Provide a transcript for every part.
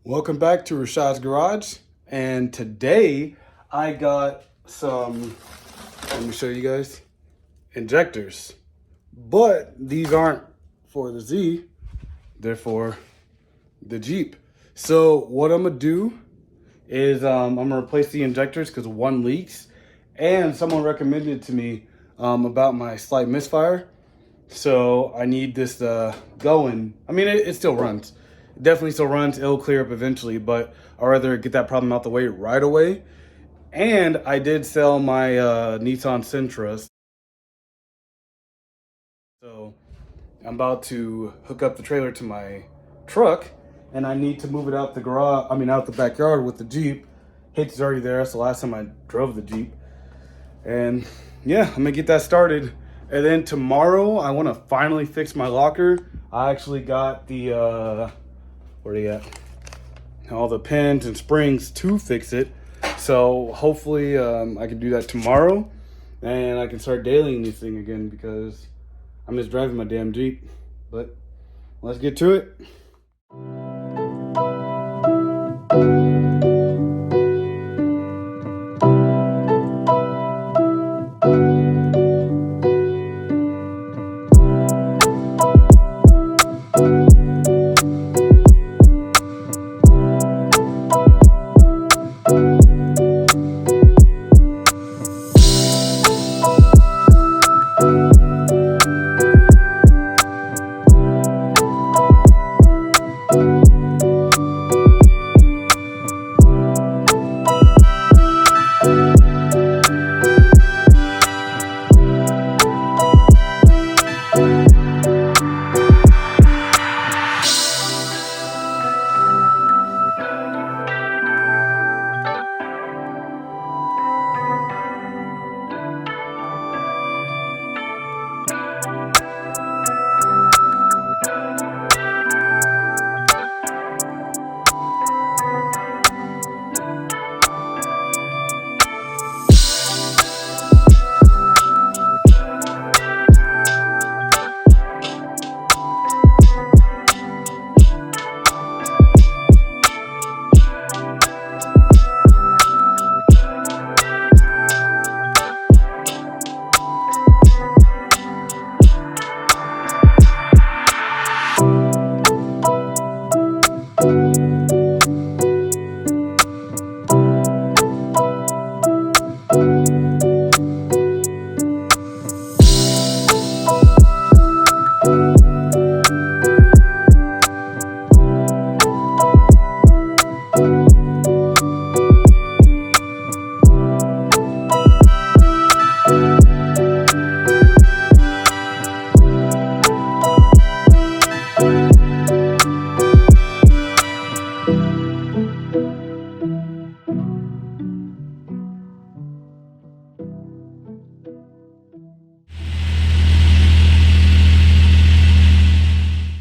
Welcome back to Rashad's Garage, and today I got some, let me show you guys, injectors. But these aren't for the Z, they're for the Jeep. So what I'm gonna do is I'm gonna replace the injectors because one leaks, and someone recommended to me about my slight misfire. So I need this going. I mean, it still runs. It definitely still runs. It'll clear up eventually, but I'd rather get that problem out the way right away. And I did sell my Nissan Sentra. So I'm about to hook up the trailer to my truck, and I need to move it out the garage. I mean, out the backyard with the Jeep. Hitch is already there. That's the last time I drove the Jeep. And yeah, I'm gonna get that started. And then tomorrow, I want to finally fix my locker. I actually got the, where are they at? All the pins and springs to fix it. So hopefully I can do that tomorrow. And I can start dailying this thing again because I'm just driving my damn Jeep. But let's get to it.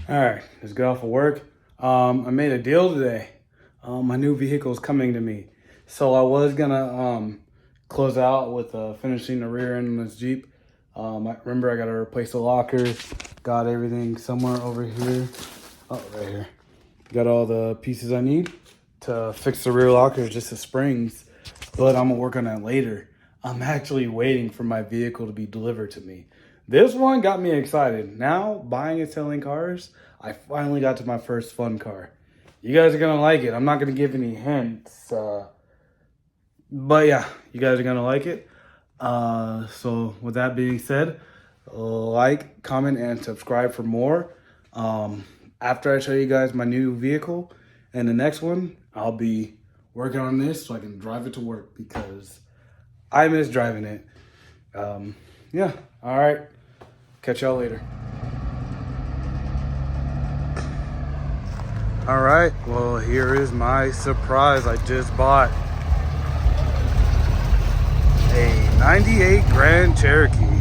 All right, let's get off of work. I made a deal today. My new vehicle is coming to me. So I was gonna close out with finishing the rear end of this Jeep. Remember I gotta replace the locker. Got everything somewhere over here. Oh, right here. Got all the pieces I need to fix the rear locker, just the springs. But I'm gonna work on that later. I'm actually waiting for my vehicle to be delivered to me. This one got me excited. Now, buying and selling cars, I finally got to my first fun car. You guys are gonna like it. I'm not gonna give any hints. But yeah, you guys are gonna like it. So with that being said, like, comment, and subscribe for more. After I show you guys my new vehicle and the next one, I'll be working on this so I can drive it to work because I miss driving it. Yeah, all right. Catch y'all later. All right, well, here is my surprise. I just bought a 98 Grand Cherokee.